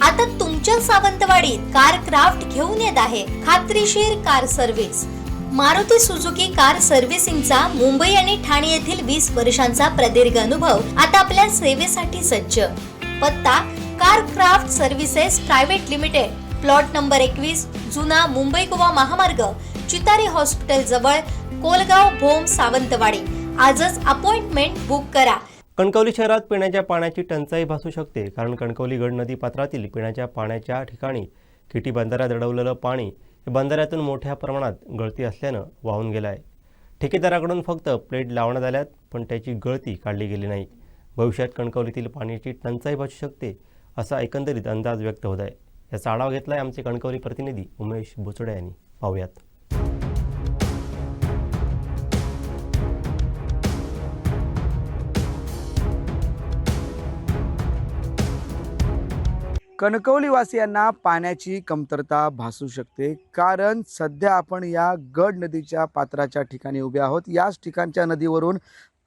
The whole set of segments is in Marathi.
आता तुमच्या सावंतवाडीत कार क्राफ्ट घेऊन येत आहे खात्रीशीर car service. Maruti Suzuki car सर्व्हिसिंगचा मुंबई आणि ठाणे येथील 20 वर्षांचा प्रदीर्घ अनुभव आता आपल्या सेवेसाठी सज्ज। पत्ता car craft services private limited, plot number 21, जुना मुंबई गोवा महामार्ग, चितारी हॉस्पिटल जवळ, कोलगाव भोम, सावंतवाडी। आजच अपॉइंटमेंट बुक करा। कणकवली शहरात पिण्याच्या पाण्याची टंचाई भासू शकते, कारण कणकवली गड नदी पात्रातील पिण्याच्या पाण्याच्या ठिकाणी किटी बंधाऱ्यात अडवलेलं पाणी हे बंधाऱ्यातून मोठ्या प्रमाणात गळती असल्यानं वाहून गेलं आहे। ठेकेदाराकडून फक्त प्लेट लावण्यात आल्यात, पण त्याची गळती काढली गेली नाही। भविष्यात कणकवलीतील पाण्याची टंचाई भासू शकते असा एकंदरीत अंदाज व्यक्त होत आहे। याचा आढावा घेतलाय आमचे कणकवली प्रतिनिधी उमेश बुचडे यांनी। पाहूयात। कणकवलीवासियांना पाण्याची कमतरता भासू शकते, कारण सध्या आपण या गड नदीच्या पात्राच्या ठिकाणी उभे आहोत। याच ठिकाणच्या नदीवरून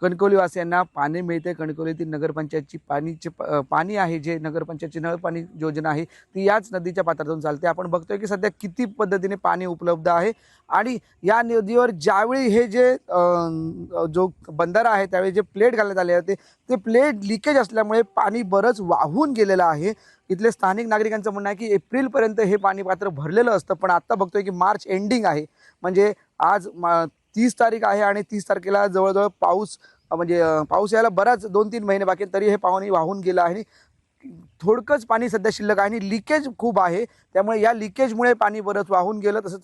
कणकवलीवासियांना पाणी मिळते। कणकवलीतील नगरपंचायतची पाणी आहे, जे नगरपंचायतची नळ पाणी योजना आहे, ती याच नदीच्या पात्रातून चालते। आपण बघतोय की सध्या किती पद्धतीने पाणी उपलब्ध आहे, आणि या नदीवर ज्यावेळी हे जे जो बंधारा आहे त्यावेळी जे प्लेट घालण्यात आले होते, ते प्लेट लिकेज असल्यामुळे पाणी बरंच वाहून गेलेलं आहे। इथले स्थानिक नागरिकांचं म्हणणं आहे की एप्रिलपर्यंत हे पाणी पात्र भरलेलं असतं, पण आता बघतोय की मार्च एंडिंग आहे, म्हणजे आज 30 तारीख आहे आणि 30 तारखेला जवळजवळ पाऊस यायला बराच 2-3 महिने बाकी, तरी हे पाणी वाहून गेलं आहे। थोडकंच पाणी सध्या शिल्लक आहे आणि लिकेज खूप आहे, त्यामुळे या लिकेजमुळे पाणी बरंच वाहून गेलं। तसंच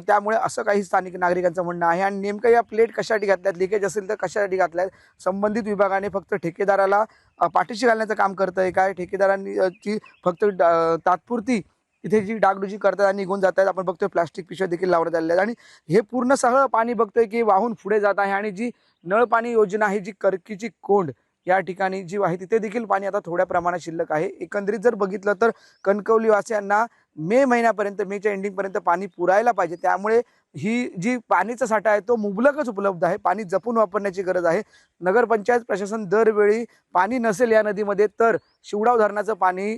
त्यामुळे असं काही स्थानिक नागरिकांचं म्हणणं आहे। आणि नेमकं या प्लेट कशासाठी घातल्यात, लिकेज असेल तर कशासाठी घातल्यात, संबंधित विभागाने फक्त ठेकेदाराला पाठीशी घालण्याचं काम करतंय काय, ठेकेदारांची फक्त तात्पुरती इथे जी डागडुजी करतात आणि निघून जात आहेत। आपण बघतोय प्लास्टिक पिशव्या देखील लावण्यात आलेल्या आहेत, आणि हे पूर्ण सगळं पाणी बघतोय की वाहून पुढे जात आहे। आणि जी नळ पाणी योजना आहे, जी करकीची कोंड या ठिकाणी जी आहे, तिथे देखील पाणी आता थोड्या प्रमाणात शिल्लक आहे। एकंदरीत जर बघितलं तर कणकवलीवासियांना मे महिन्यापर्यंत, मेच्या एंडिंगपर्यंत पाणी पुरायला पाहिजे। त्यामुळे ही जी पाणीचा साठा आहे तो मुबलकच उपलब्ध आहे, पाणी जपून वापरण्याची गरज आहे। नगरपंचायत प्रशासन दरवेळी पाणी नसेल या नदीमध्ये तर शिवडाव धरणाचं पाणी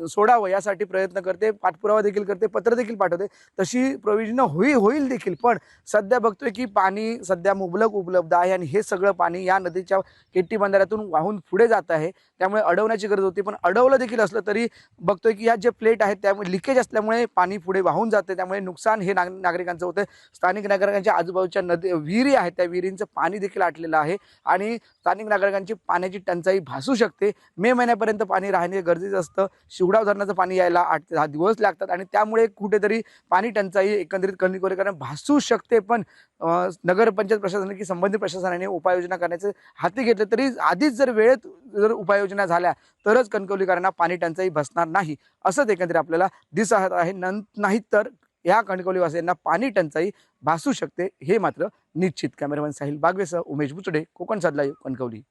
सोडावं यासाठी प्रयत्न करते, पाठपुरावा देखील करते, पत्र देखील पाठवते, तशी प्रोव्हिजन होईल देखील। पण सध्या बघतोय की पाणी सध्या मुबलक उपलब्ध आहे, आणि हे सगळं पाणी या नदीच्या केटी बंधाऱ्यातून वाहून पुढे जात आहे। त्यामुळे अडवण्याची गरज होती, पण अडवलं देखील असलं तरी बघतोय की या जे प्लेट आहेत त्यामुळे लिकेज असल्यामुळे पाणी पुढे वाहून जाते, त्यामुळे नुकसान हे नागरिकांचं होतं। स्थानिक नागरिकांच्या आजूबाजूच्या विहिरी आहेत, त्या विहिरींचं पाणी देखील आटलेलं आहे, आणि स्थानिक नागरिकांची पाण्याची टंचाई भासू शकते। मे महिन्यापर्यंत पाणी राहणे गरजेचं असतं। शिवडाव धरणाचं पाणी यायला 8 ते 10 दिवस लागतात, आणि त्यामुळे कुठेतरी पाणी टंचाई एकंदरीत कणकवलीकरांना भासू शकते। पण नगरपंचायत प्रशासनाने की संबंधित प्रशासनाने उपाययोजना करण्याचे हाती घेतले, तरी आधीच जर वेळेत उपाययोजना झाल्या तरच कणकवलीकरांना पाणी टंचाई भासणार नाही, असंच एकंदरीत आपल्याला दिसत आहे। नाहीत तर या कणकवलीवासियांना पाणी टंचाई भासू शकते, हे मात्र निश्चित। कॅमेरामॅन साहिल बागवेसह उमेश बुचडे, कोकण साद लाईव्ह, कणकवली।